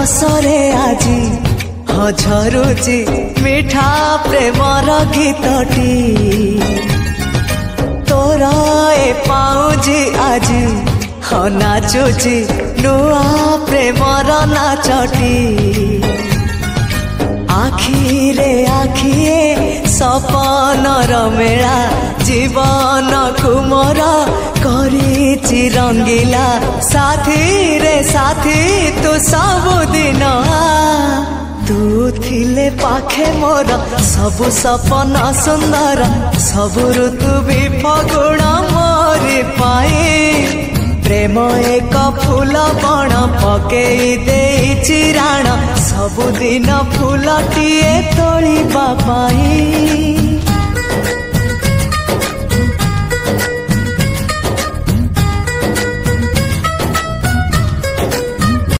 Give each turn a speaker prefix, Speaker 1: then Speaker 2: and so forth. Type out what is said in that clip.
Speaker 1: रसरे आजी झरुची मिठा प्रेमर गीतटी तोर ए पाउजी आजी नाचुची नुआ प्रेमर नाचटी आखिरे आखिए सपनर मेला जीवन कुमर करिछि रंगीला साथी रे साथी तू सबुदिन तू थिले पाखे मोर सबु सपन सुंदर सबु ऋतु भी फगुण मोरी पाई प्रेम एक फूल बण पकेई देइछि राण सबुदिन फूलटिए तोलिबा पाई।